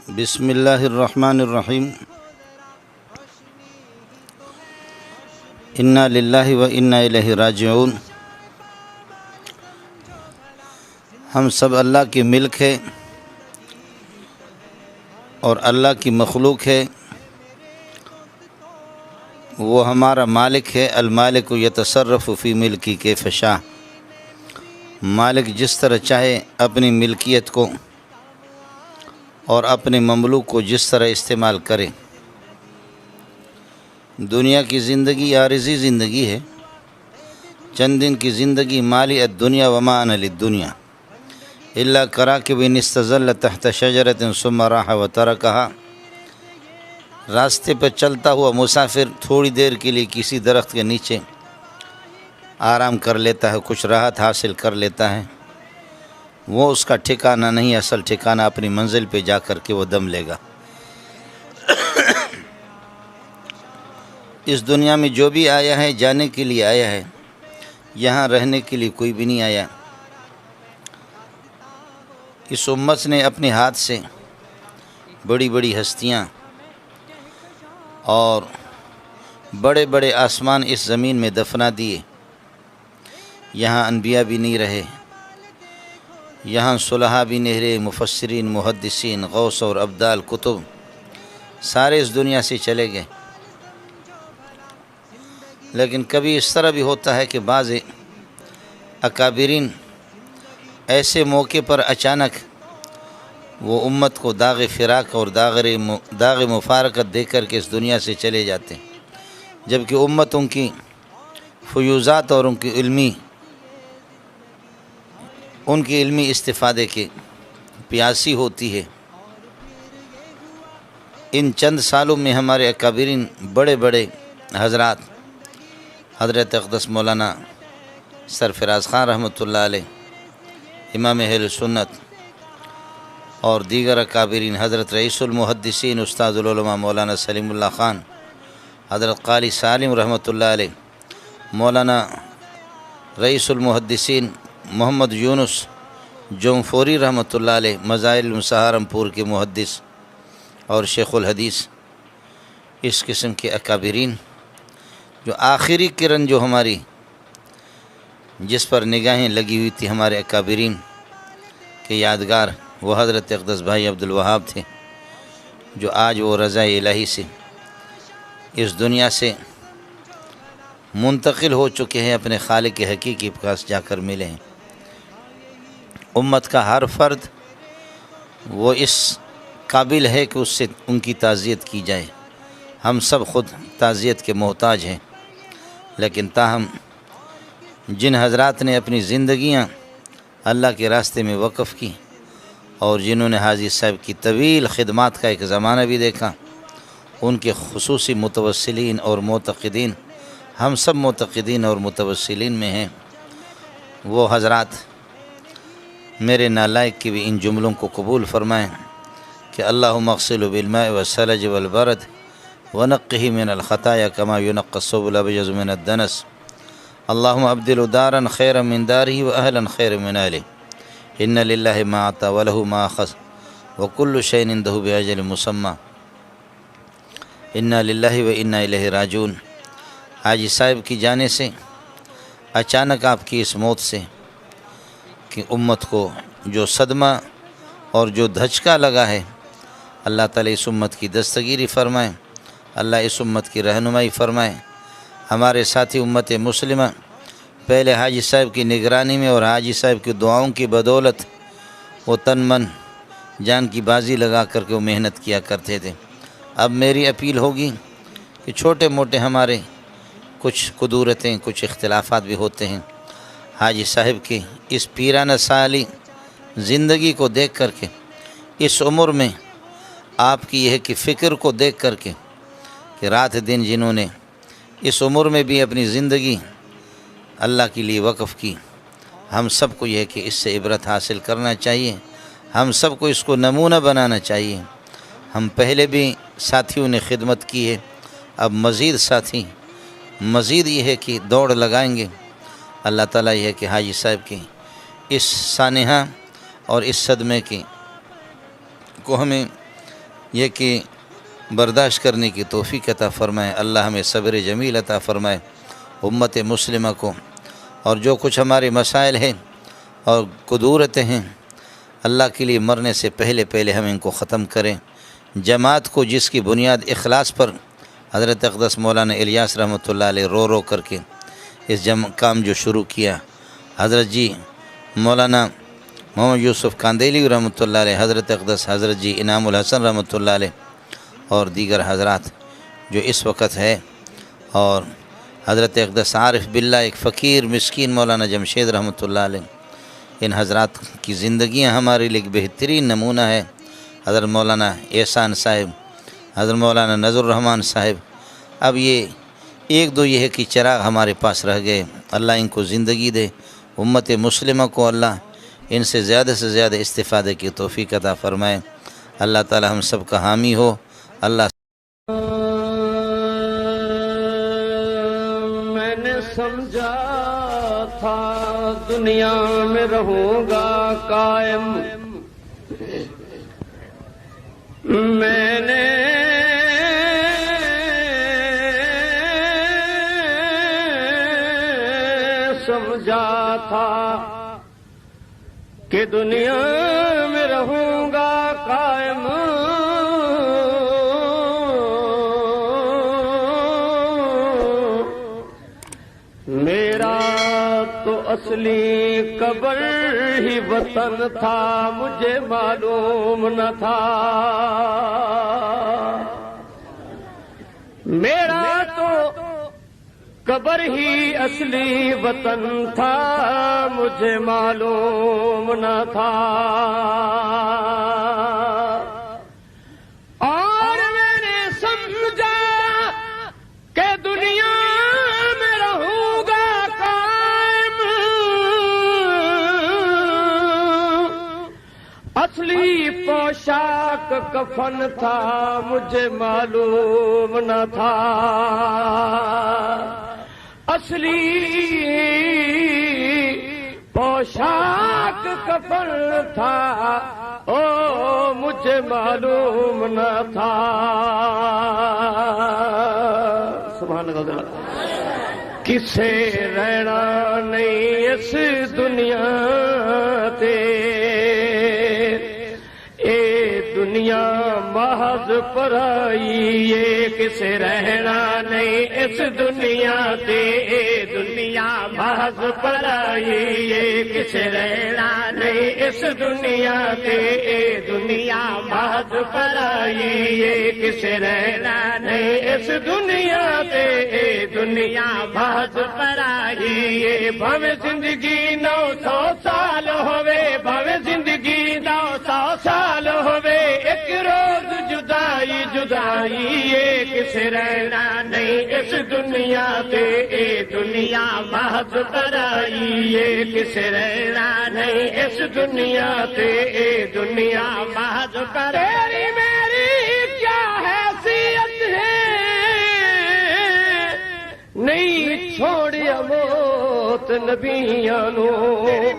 بسم اللہ الرحمن الرحیم۔ انا للہ و انا الیہ راجعون۔ ہم سب اللہ کی ملک ہے اور اللہ کی مخلوق ہے۔ وہ ہمارا مالک ہے۔ المالک یتصرف فی ملکی کیف شاء۔ مالک جس طرح چاہے اپنی ملکیت کو اور اپنے مملوک کو جس طرح استعمال کرے۔ دنیا کی زندگی عارضی زندگی ہے، چند دن کی زندگی۔ مالی الدنیا وما انا للدنیا الا کراکب استظل تحت شجرۃ ثم راح وترکها۔ راستے پر چلتا ہوا مسافر تھوڑی دیر کے لیے کسی درخت کے نیچے آرام کر لیتا ہے، کچھ راحت حاصل کر لیتا ہے، وہ اس کا ٹھکانہ نہیں، اصل ٹھکانہ اپنی منزل پہ جا کر کے وہ دم لے گا۔ اس دنیا میں جو بھی آیا ہے جانے کے لیے آیا ہے، یہاں رہنے کے لیے کوئی بھی نہیں آیا۔ اس امت نے اپنے ہاتھ سے بڑی بڑی ہستیاں اور بڑے بڑے آسمان اس زمین میں دفنا دیے۔ یہاں انبیاء بھی نہیں رہے، یہاں صلحاء بھی نہیں رہے، مفسرین، محدثین، غوث اور ابدال، کتب، سارے اس دنیا سے چلے گئے۔ لیکن کبھی اس طرح بھی ہوتا ہے کہ بعض اکابرین ایسے موقع پر اچانک وہ امت کو داغ فراق اور داغ مفارقت دے کر کے اس دنیا سے چلے جاتے ہیں، جبکہ امت ان کی فیوزات اور ان کی علمی استفادے کے پیاسی ہوتی ہے۔ ان چند سالوں میں ہمارے اکابرین بڑے بڑے حضرات، حضرت اقدس مولانا سرفراز خان رحمۃ اللہ علیہ، امام اہل سنت، اور دیگر اکابرین، حضرت رئیس المحدثین استاد العلماء مولانا سلیم اللہ خان، حضرت قاری سالم رحمۃ اللہ علیہ، مولانا رئیس المحدثین محمد یونس جونفوری رحمۃ اللہ علیہ، مظاہر سہارنپور کے محدث اور شیخ الحدیث، اس قسم کے اکابرین، جو آخری کرن جو ہماری جس پر نگاہیں لگی ہوئی تھی ہمارے اکابرین کے یادگار، وہ حضرت اقدس بھائی عبدالوہاب تھے، جو آج وہ رضا الہی سے اس دنیا سے منتقل ہو چکے ہیں، اپنے خالق حقیقی کے پاس جا کر ملے ہیں۔ امت کا ہر فرد وہ اس قابل ہے کہ اس سے ان کی تعزیت کی جائے۔ ہم سب خود تعزیت کے محتاج ہیں، لیکن تاہم جن حضرات نے اپنی زندگیاں اللہ کے راستے میں وقف کی اور جنہوں نے حاجی صاحب کی طویل خدمات کا ایک زمانہ بھی دیکھا، ان کے خصوصی متوسلین اور معتقدین، ہم سب معتقدین اور متوسلین میں ہیں، وہ حضرات میرے نالائق کی بھی ان جملوں کو قبول فرمائیں کہ اللہم اغسلہ بالماء والثلج والبرد ونقہ من الخطایا کما ینقی الثوب الابیض من الدنس، اللہم ابدل دارا خیرا من دارہ واہلا خیرا من اہلہ، ان للہ ما اعطی ولہ ما اخذ وکل شیء عندہ باجل مسمی، انا للہ و انا الیہ راجعون۔ حاجی صاحب کی جانے سے، اچانک آپ کی اس موت سے کہ امت کو جو صدمہ اور جو دھچکا لگا ہے، اللہ تعالیٰ اس امت کی دستگیری فرمائے، اللہ اس امت کی رہنمائی فرمائے۔ ہمارے ساتھی امت مسلمہ پہلے حاجی صاحب کی نگرانی میں اور حاجی صاحب کی دعاؤں کی بدولت وہ تن من جان کی بازی لگا کر کے وہ محنت کیا کرتے تھے۔ اب میری اپیل ہوگی کہ چھوٹے موٹے ہمارے کچھ قدورتیں، کچھ اختلافات بھی ہوتے ہیں، حاجی صاحب کی اس پیرانہ سالی زندگی کو دیکھ کر کے، اس عمر میں آپ کی یہ کہ فکر کو دیکھ کر کے کہ رات دن جنہوں نے اس عمر میں بھی اپنی زندگی اللہ کے لیے وقف کی، ہم سب کو یہ کہ اس سے عبرت حاصل کرنا چاہیے، ہم سب کو اس کو نمونہ بنانا چاہیے۔ ہم پہلے بھی ساتھیوں نے خدمت کی ہے، اب مزید ساتھی مزید یہ ہے کہ دوڑ لگائیں گے۔ اللہ تعالیٰ یہ ہے کہ حاجی صاحب کی اس سانحہ اور اس صدمے کی کو ہمیں یہ کہ برداشت کرنے کی توفیق عطا فرمائے۔ اللہ ہمیں صبر جمیل عطا فرمائے امت مسلمہ کو، اور جو کچھ ہمارے مسائل ہیں اور قدورتیں ہیں اللہ کے لیے مرنے سے پہلے ہم ان کو ختم کریں۔ جماعت کو جس کی بنیاد اخلاص پر حضرت اقدس مولانا الیاس رحمۃ اللہ علیہ رو کر کے اس کام جو شروع کیا، حضرت جی مولانا محمد یوسف کاندیلی رحمۃ اللہ علیہ، حضرت اقدس حضرت جی انعام الحسن رحمۃ اللہ علیہ اور دیگر حضرات جو اس وقت ہے، اور حضرت اقدس عارف باللہ ایک فقیر مسکین مولانا جمشید رحمۃ اللہ علیہ، ان حضرات کی زندگیاں ہمارے لیے ایک بہترین نمونہ ہے۔ حضرت مولانا احسان صاحب، حضرت مولانا نذر الرحمان صاحب، اب یہ ایک دو یہ ہے کہ چراغ ہمارے پاس رہ گئے، اللہ ان کو زندگی دے، امت مسلمہ کو اللہ ان سے زیادہ استفادے کی توفیق عطا فرمائے۔ اللہ تعالی ہم سب کا حامی ہو۔ اللہ میں نے سمجھا تھا دنیا میں رہوں گا قائم، میں نے سمجھا تھا کہ دنیا میں رہوں گا قائم، میرا تو اصلی قبر ہی وطن تھا، مجھے معلوم نہ تھا، میرا تو قبر ہی اصلی وطن تھا، مجھے معلوم نہ تھا، اور میں نے سمجھا کہ دنیا میں رہوں گا قائم، اصلی پوشاک کفن تھا، مجھے معلوم نہ تھا، اصلی پوشاک کفن تھا، او مجھے معلوم نہ تھا۔ سبحان اللہ۔ کسے رہنا نہیں اس دنیا تے، اے دنیا محض پرائی، یہ کسے رہنا نہیں اس دنیا تے، اے دنیا محض پرائی، یہ کسے رہنا نہیں اس دنیا تے، اے دنیا محض پرائی، یہ کسے رہنا نہیں اس دنیا تے، اے دنیا محض پرائی، یہ بھویں زندگی 900 سال ہوئے، بھویں زندگی 900 سال ہوئے، ایک روز جدائی جدائی، یہ کسے رہنا نہیں اس دنیا تے، اے دنیا محض پرائی، یہ کسے رہنا نہیں اس دنیا تے، اے دنیا محض پرائی، میری کیا حیثیت ہے، نہیں چھوڑیا موت نبیاں نو،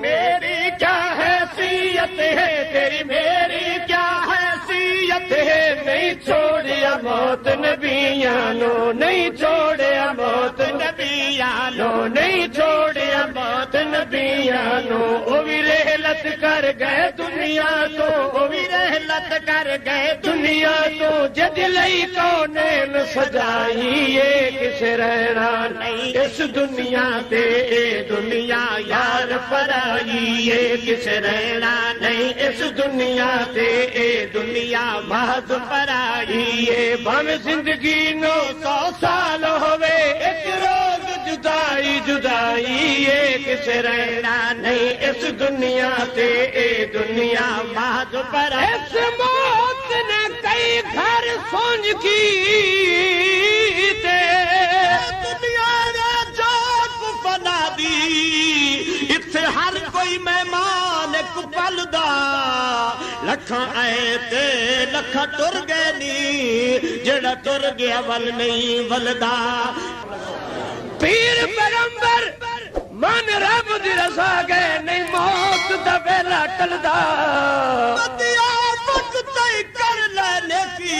میری کیا حیثیت ہے، تیری میری کیا حیثیت ہے، نہیں چھوڑیا موت نبیاں نو، نہیں چھوڑیا موت نبیاں نو، نہیں چھوڑیا موت نبیاں نو، وہ بھی رحلت کر گئے دنیا تو، وہ بھی رحلت کر گئے دنیا تو، جد لئی کونین سجائی، یہ کسے رہنا نہیں اس دنیا تے، اے دنیا یار پرائی، یہ کسے رہنا نہیں اس دنیا تے، اے دنیا محض پرائی، یہ بھویں زندگی 900 سال ہوئے، ایک روز جدائی جدائی، یہ کسے رہنا نہیں اس دنیا تے، اے دنیا محض پرائی، اس موت نے کئی گھر سونج کی تے، دنیا نے جاگ بنا دی، اتھے ہر کوئی مہمان ایک پل دا، لکھاں آئے تے لکھاں ٹر گئے نی، جڑا ٹر گیا ول نہیں ولدا، پیر پیغمبر من رب دی رضا گئے نہیں، موت دا ویلا ٹلدا، بدیا وقت تے کر لینے کی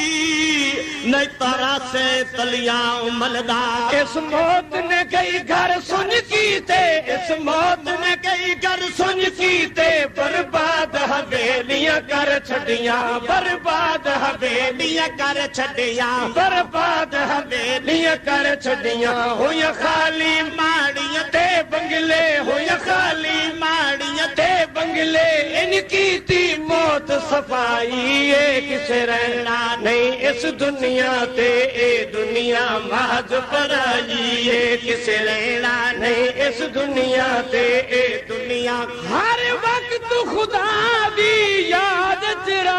نہیں تارا سے تلیاں ملدا اس موت نے کئی گھر سن کیتے اس موت نے کئی گھر سن کیتے برباد حویلیاں کر چھڈیاں برباد حویلیاں کر چھڈیاں برباد حویلیاں کر چھڈیاں ہویا خالی ماڑیاں تے بنگلے ہویا خالی ماڑیاں تے بنگلے ان کیتی موت صفائی اے کسے رہنا نہیں اس دنیا تے اے دنیا محض پرائی اے کسے رہنا نہیں اس دنیا تے اے دنیا ہر وقت خدا دی یاد تیرا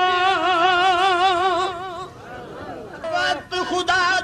وقت خدا